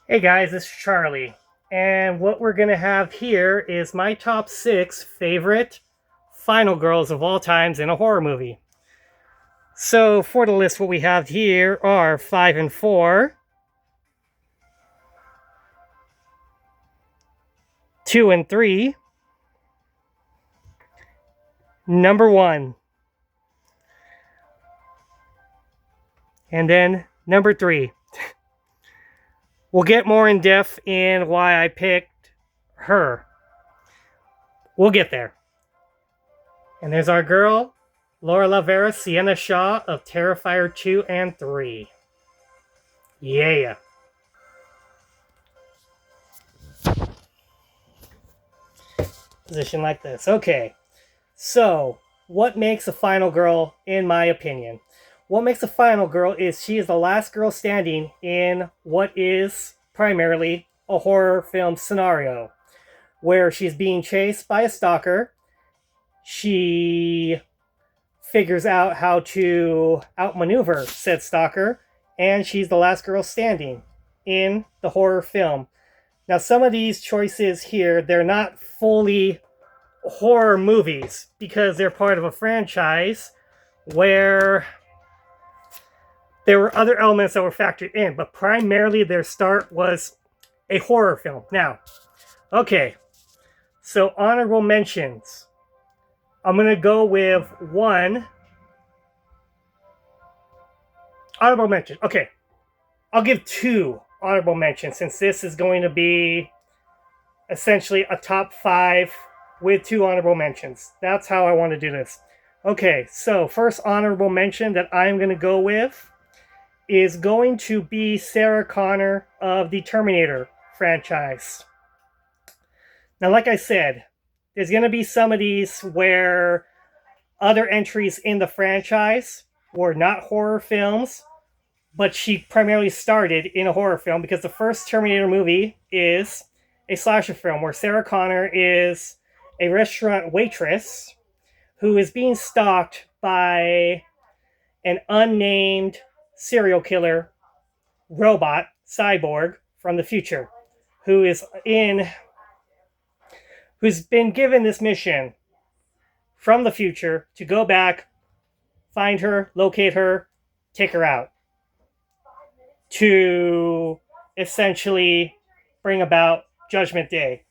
Hey guys, this is Charlie, and what we're gonna have here is my top 6 favorite final girls of all times in a horror movie. So, for the list, what we have here are 5 and 4, 2 and 3, number 1, and then number 3. We'll get more in depth in why I picked her. We'll get there. And there's our girl, Laura LaVera, Sienna Shaw of Terrifier 2 and 3. Yeah. Position like this. Okay. So, what makes a final girl, in my opinion? What makes a final girl is she is the last girl standing in what is primarily a horror film scenario, where she's being chased by a stalker. She figures out how to outmaneuver said stalker, and she's the last girl standing in the horror film. Now, some of these choices here, they're not fully horror movies because they're part of a franchise where there were other elements that were factored in, but primarily their start was a horror film. Now, okay, so honorable mentions. I'm going to go with one honorable mention. Okay, I'll give two honorable mentions since this is going to be essentially a top 5 with 2 honorable mentions. That's how I want to do this. Okay, so first honorable mention that I'm going to go with is going to be Sarah Connor of the Terminator franchise. Now, like I said, there's going to be some of these where other entries in the franchise were not horror films, but she primarily started in a horror film because the first Terminator movie is a slasher film where Sarah Connor is a restaurant waitress who is being stalked by an unnamed serial killer robot cyborg from the future who's been given this mission from the future to go back, find her, locate her, take her out to essentially bring about Judgment Day,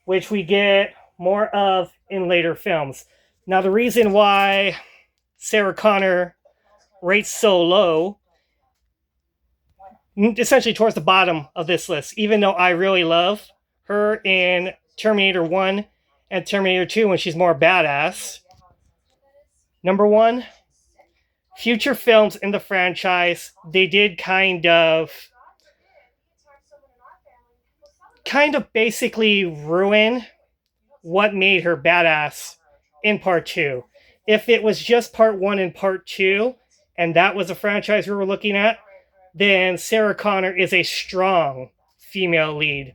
which we get more of in later films. Now, the reason why Sarah Connor rates so low, essentially towards the bottom of this list, even though I really love her in Terminator 1 and Terminator 2 when she's more badass. Number 1, future films in the franchise, they did kind of basically ruin what made her badass in part 2. If it was just part 1 and part 2, and that was a franchise we were looking at, then Sarah Connor is a strong female lead.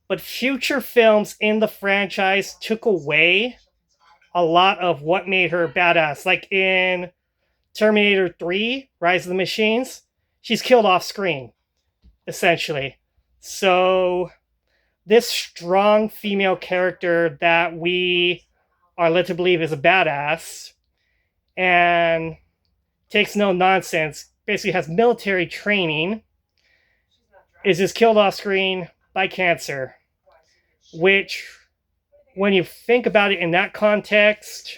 But future films in the franchise took away a lot of what made her badass. Like in Terminator 3, Rise of the Machines, she's killed off screen, essentially. So this strong female character that we are led to believe is a badass and takes no nonsense, basically has military training, is just killed off screen by cancer. Which, when you think about it in that context,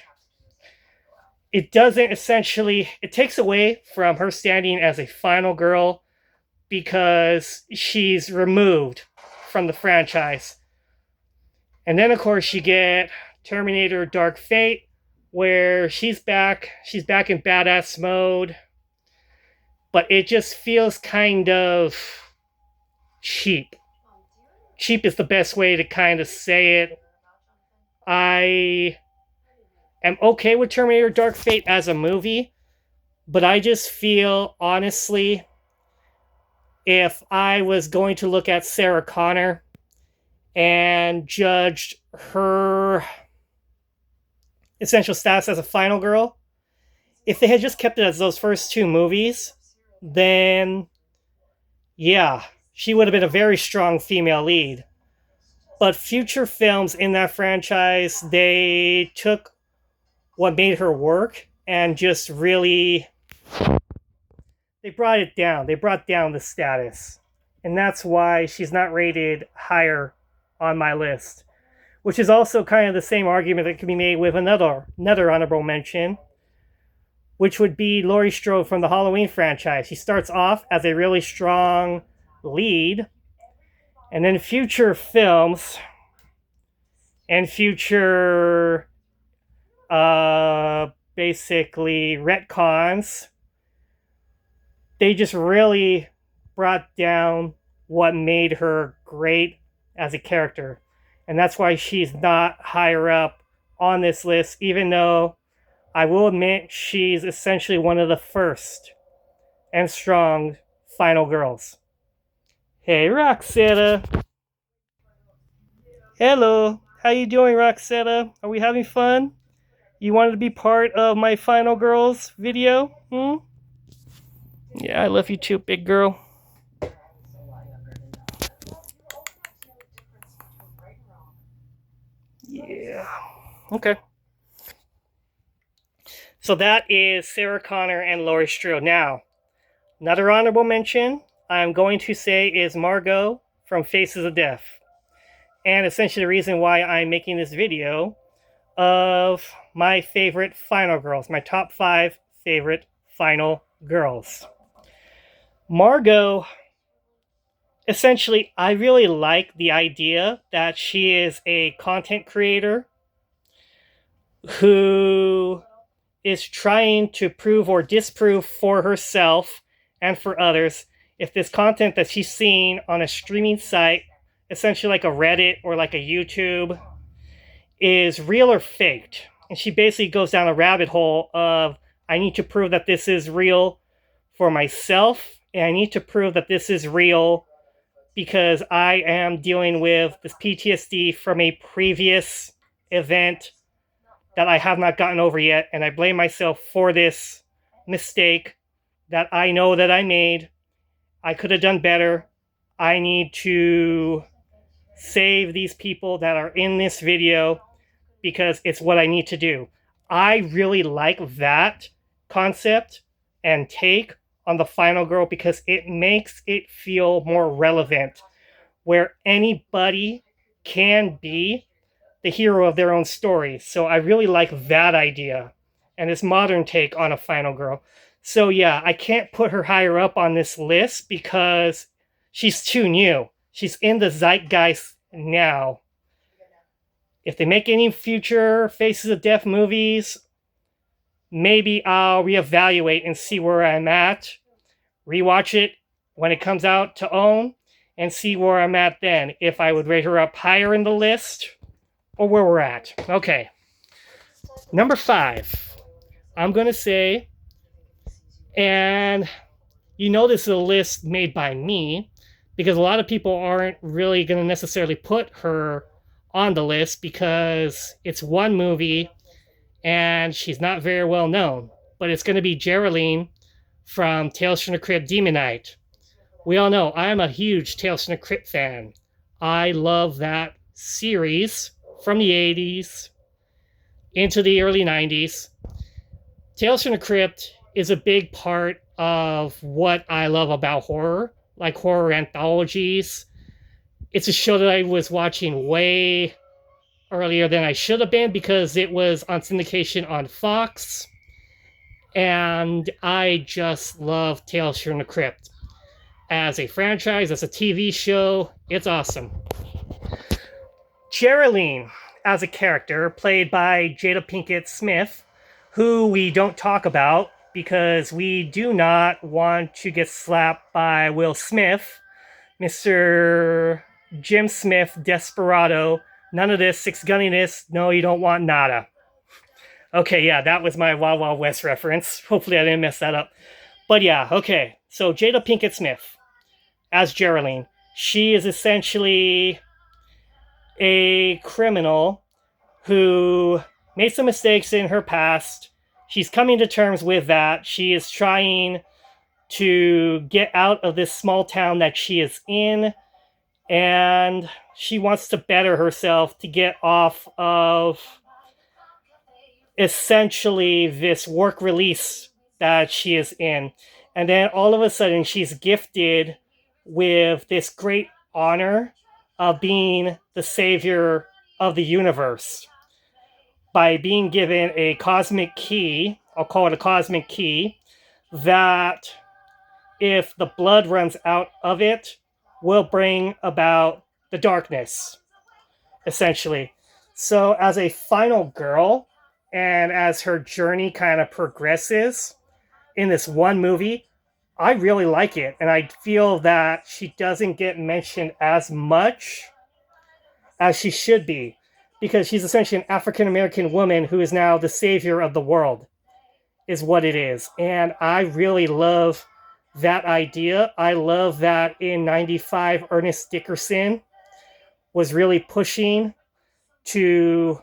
it doesn't essentially, it takes away from her standing as a final girl because she's removed from the franchise. And then, of course, you get Terminator Dark Fate, where she's back in badass mode, but it just feels kind of cheap. Cheap is the best way to kind of say it. I am okay with Terminator Dark Fate as a movie, but I just feel, honestly, if I was going to look at Sarah Connor and judged her essential status as a final girl, if they had just kept it as those first 2 movies, then yeah, she would have been a very strong female lead. But future films in that franchise, they took what made her work and just really, they brought it down. They brought down the status. And that's why she's not rated higher on my list. Which is also kind of the same argument that can be made with another honorable mention, which would be Laurie Strode from the Halloween franchise. She starts off as a really strong lead, and then future films and future basically retcons, they just really brought down what made her great as a character. And that's why she's not higher up on this list, even though I will admit she's essentially one of the first and strong final girls. Hey, Roxetta. Hello. How you doing, Roxetta? Are we having fun? You wanted to be part of my final girls video? Yeah, I love you too, big girl. Yeah. Okay. So that is Sarah Connor and Laurie Strode. Now, another honorable mention I'm going to say is Margot from Faces of Death. And essentially the reason why I'm making this video of my favorite final girls, my top 5 favorite final girls. Margot, essentially, I really like the idea that she is a content creator who is trying to prove or disprove for herself and for others if this content that she's seeing on a streaming site, essentially like a Reddit or like a YouTube, is real or faked. And she basically goes down a rabbit hole of, I need to prove that this is real for myself, and I need to prove that this is real because I am dealing with this PTSD from a previous event that I have not gotten over yet, and I blame myself for this mistake that I know that I made. I could have done better. I need to save these people that are in this video because it's what I need to do. I really like that concept and take on the final girl because it makes it feel more relevant, where anybody can be the hero of their own story. So I really like that idea and this modern take on a final girl. So yeah, I can't put her higher up on this list because she's too new. She's in the zeitgeist now. If they make any future Faces of Death movies, maybe I'll reevaluate and see where I'm at, rewatch it when it comes out to own, and see where I'm at then. If I would rate her up higher in the list, or where we're at. Okay. Number 5. I'm going to say, and you know this is a list made by me, because a lot of people aren't really going to necessarily put her on the list because it's one movie and she's not very well known. But it's going to be Jeryline from Tales from the Crypt Demon Knight. We all know I'm a huge Tales from the Crypt fan. I love that series from the 80s into the early 90s. Tales from the Crypt is a big part of what I love about horror, like horror anthologies. It's a show that I was watching way earlier than I should have been because it was on syndication on Fox. And I just love Tales from the Crypt. As a franchise, as a TV show, it's awesome. Jeryline, as a character, played by Jada Pinkett Smith, who we don't talk about because we do not want to get slapped by Will Smith, Mr. Jim Smith, Desperado, none of this, six gunniness, no, you don't want nada. Okay, yeah, that was my Wild Wild West reference. Hopefully I didn't mess that up. But yeah, okay, so Jada Pinkett Smith as Jeryline. She is essentially a criminal who made some mistakes in her past. She's coming to terms with that. She is trying to get out of this small town that she is in, and she wants to better herself to get off of essentially this work release that she is in. And then all of a sudden she's gifted with this great honor of being the savior of the universe by being given a cosmic key. I'll call it a cosmic key, that if the blood runs out of it, will bring about the darkness, essentially. So as a final girl, and as her journey kind of progresses in this one movie, I really like it. And I feel that she doesn't get mentioned as much as she should be, because she's essentially an African-American woman who is now the savior of the world, is what it is. And I really love that idea. I love that in 95, Ernest Dickerson was really pushing to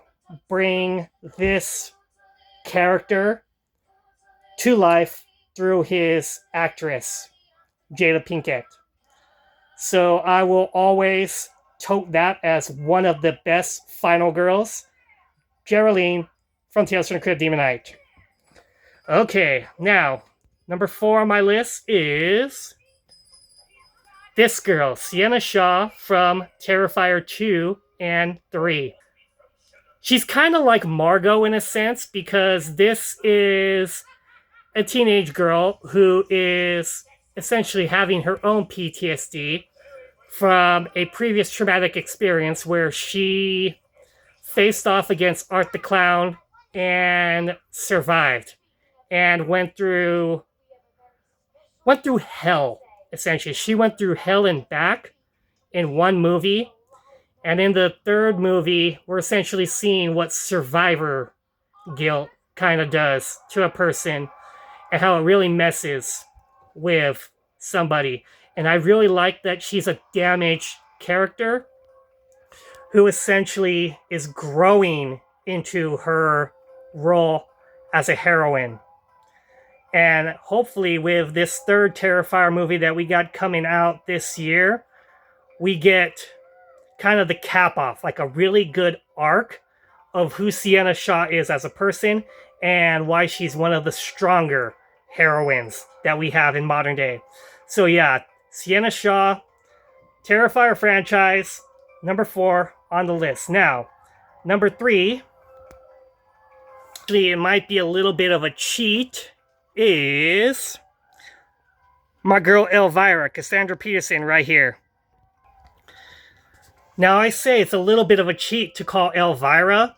bring this character to life through his actress, Jada Pinkett. So I will always tote that as one of the best final girls. Jeryline from Tales from the Crypt Demonite. Okay, now, number 4 on my list is this girl, Sienna Shaw from Terrifier 2 and 3. She's kind of like Margot in a sense, because this is a teenage girl who is essentially having her own PTSD from a previous traumatic experience where she faced off against Art the Clown and survived and went through hell, essentially. She went through hell and back in one movie. And in the third movie, we're essentially seeing what survivor guilt kind of does to a person and how it really messes with somebody. And I really like that she's a damaged character who essentially is growing into her role as a heroine. And hopefully with this third Terrifier movie that we got coming out this year, we get kind of the cap off, like a really good arc of who Sienna Shaw is as a person and why she's one of the stronger heroines that we have in modern day. So yeah, Sienna Shaw, Terrifier franchise, number 4 on the list. Now, number 3, actually it might be a little bit of a cheat, is my girl Elvira, Cassandra Peterson, right here. Now, I say it's a little bit of a cheat to call Elvira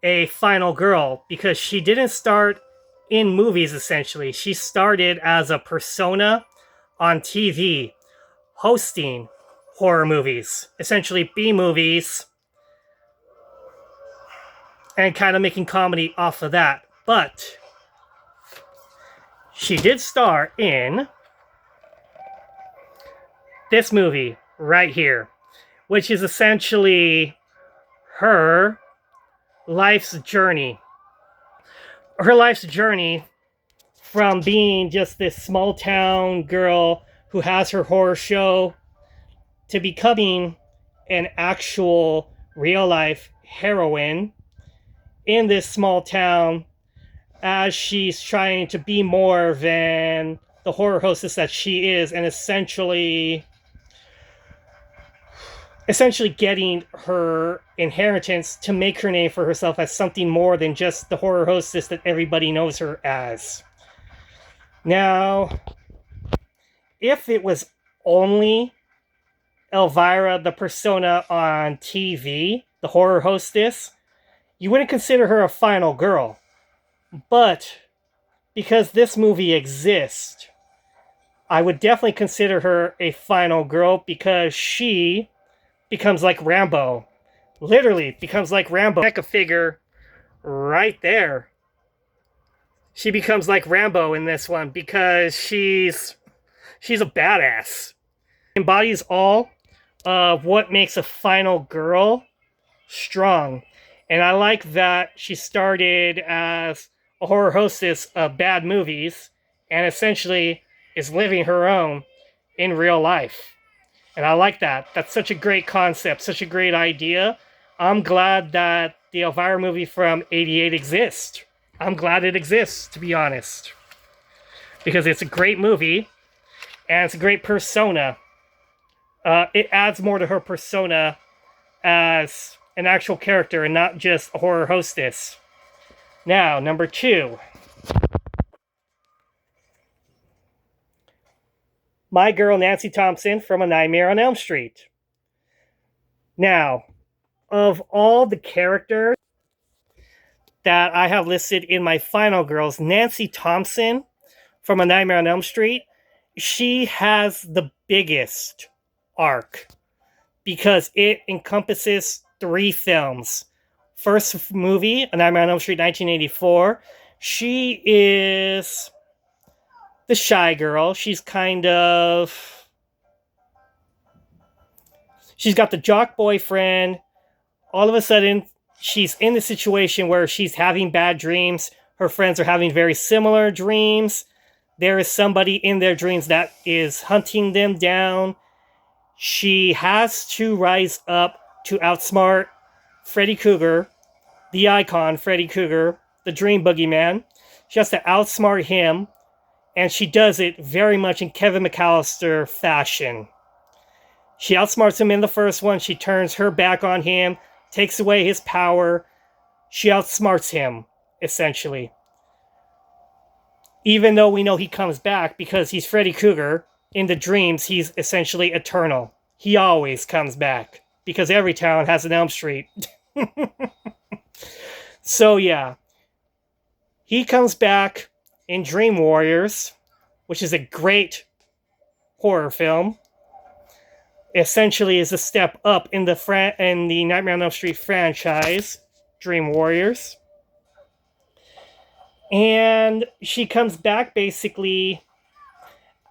a final girl, because she didn't start in movies, essentially. She started as a persona on TV, hosting horror movies, essentially B-movies, and kind of making comedy off of that. But she did star in this movie right here, which is essentially her life's journey. Her life's journey from being just this small town girl who has her horror show to becoming an actual real life heroine in this small town, as she's trying to be more than the horror hostess that she is, and essentially getting her inheritance to make her name for herself as something more than just the horror hostess that everybody knows her as. Now, if it was only Elvira, the persona on TV, the horror hostess, you wouldn't consider her a final girl. But because this movie exists, I would definitely consider her a final girl, because she becomes like Rambo. Literally becomes like Rambo. Like a figure right there. She becomes like Rambo in this one because she's a badass. Embodies all of what makes a final girl strong. And I like that she started as a horror hostess of bad movies and essentially is living her own in real life. And I like that. That's such a great concept, such a great idea. I'm glad that the Elvira movie from '88 exists. I'm glad it exists, to be honest. Because it's a great movie, and it's a great persona. It adds more to her persona as an actual character and not just a horror hostess. Now, number 2. My girl Nancy Thompson from A Nightmare on Elm Street. Now, of all the characters that I have listed in my final girls, Nancy Thompson from A Nightmare on Elm Street, she has the biggest arc because it encompasses 3 films. First movie, A Nightmare on Elm Street, 1984. She is the shy girl. She's got the jock boyfriend. All of a sudden, she's in the situation where she's having bad dreams. Her friends are having very similar dreams. There is somebody in their dreams that is hunting them down. She has to rise up to outsmart Freddy Krueger, the icon Freddy Krueger, the dream boogeyman. She has to outsmart him, and she does it very much in Kevin McAllister fashion. She outsmarts him in the first one. She turns her back on him, takes away his power. She outsmarts him, essentially. Even though we know he comes back because he's Freddy Krueger, in the dreams, he's essentially eternal. He always comes back because every town has an Elm Street. So, yeah. He comes back in Dream Warriors, which is a great horror film. Essentially is a step up in the Nightmare on Elm Street franchise, Dream Warriors. And she comes back basically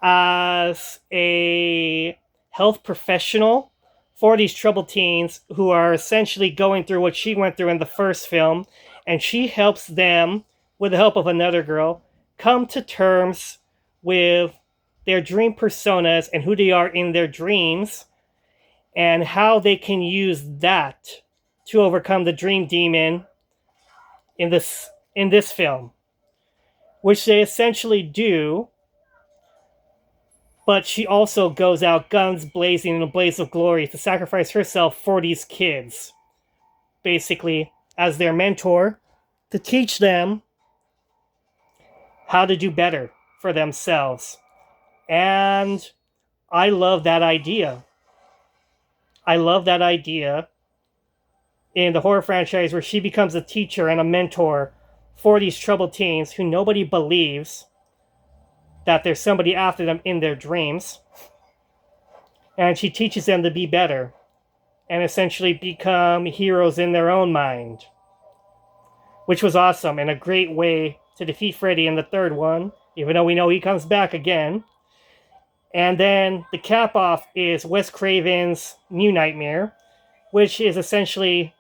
as a health professional for these troubled teens who are essentially going through what she went through in the first film. And she helps them, with the help of another girl, come to terms with their dream personas and who they are in their dreams and how they can use that to overcome the dream demon in this film, which they essentially do. But she also goes out guns blazing in a blaze of glory to sacrifice herself for these kids, basically as their mentor, to teach them how to do better for themselves. And I love that idea. I love that idea in the horror franchise where she becomes a teacher and a mentor for these troubled teens who nobody believes that there's somebody after them in their dreams. And she teaches them to be better and essentially become heroes in their own mind, which was awesome and a great way to defeat Freddy in the third one, even though we know he comes back again. And then the cap off is Wes Craven's New Nightmare, which is essentially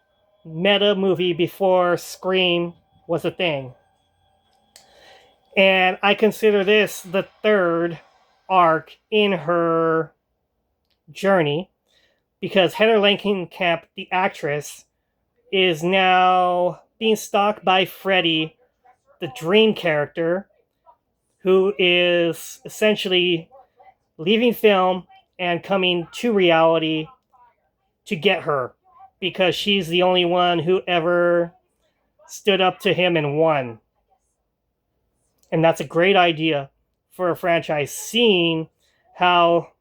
meta movie before Scream was a thing. And I consider this the third arc in her journey because Heather Langencamp, the actress, is now being stalked by Freddy, the dream character, who is essentially leaving film and coming to reality to get her because she's the only one who ever stood up to him and won. And that's a great idea for a franchise, seeing how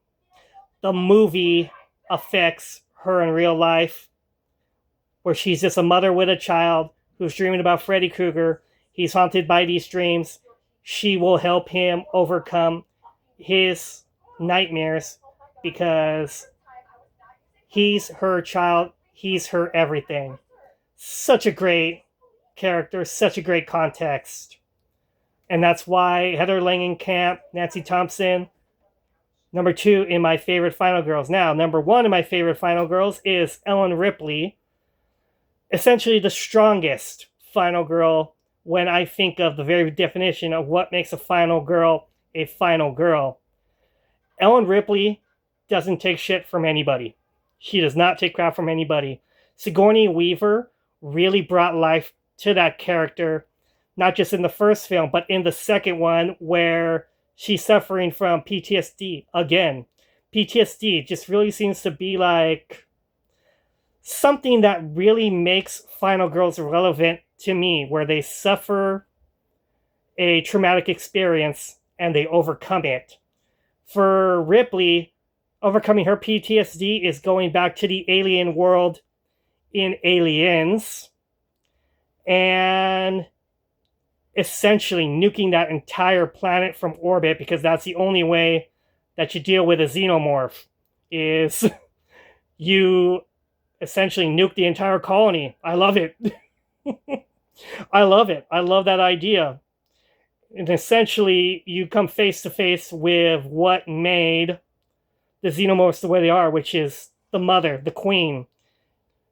the movie affects her in real life, where she's just a mother with a child who's dreaming about Freddy Krueger. He's haunted by these dreams. She will help him overcome his nightmares because he's her child. He's her everything. Such a great character, such a great context. And that's why Heather Langencamp, Nancy Thompson, number 2 in my favorite final girls. Now, number 1 in my favorite final girls is Ellen Ripley. Essentially the strongest final girl when I think of the very definition of what makes a final girl a final girl. Ellen Ripley doesn't take shit from anybody. She does not take crap from anybody. Sigourney Weaver really brought life to that character, not just in the first film, but in the second one where she's suffering from PTSD again. PTSD just really seems to be like something that really makes Final Girls relevant to me, where they suffer a traumatic experience and they overcome it. For Ripley, overcoming her PTSD is going back to the alien world in Aliens and essentially nuking that entire planet from orbit, because that's the only way that you deal with a xenomorph, is you essentially nuke the entire colony. I love it. I love it. I love that idea. And essentially, you come face to face with what made the xenomorphs the way they are, which is the mother, the queen.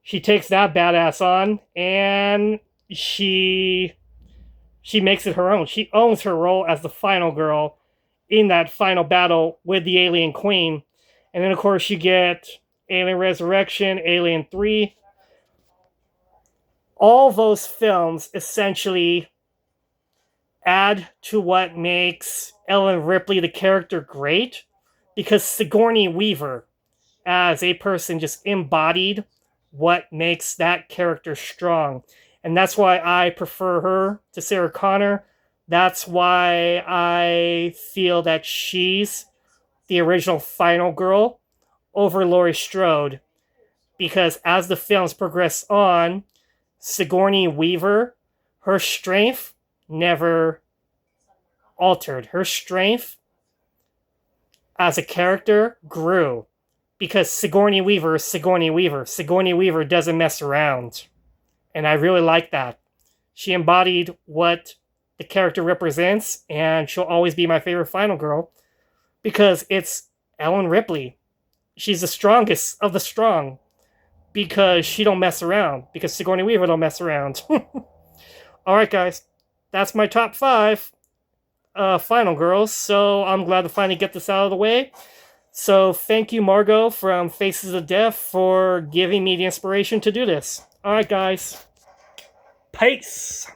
She takes that badass on, and she makes it her own. She owns her role as the final girl in that final battle with the alien queen. And then, of course, you get Alien Resurrection, Alien 3. All those films essentially add to what makes Ellen Ripley, the character, great, because Sigourney Weaver, as a person, just embodied what makes that character strong. And that's why I prefer her to Sarah Connor. That's why I feel that she's the original final girl over Laurie Strode. Because as the films progress on, Sigourney Weaver, her strength never altered. Her strength as a character grew. Because Sigourney Weaver is Sigourney Weaver. Sigourney Weaver doesn't mess around. And I really like that. She embodied what the character represents, and she'll always be my favorite final girl because it's Ellen Ripley. She's the strongest of the strong because she don't mess around, because Sigourney Weaver don't mess around. Alright guys, that's my top 5 final girls, so I'm glad to finally get this out of the way. So thank you, Margot from Faces of Death, for giving me the inspiration to do this. Alright guys, peace!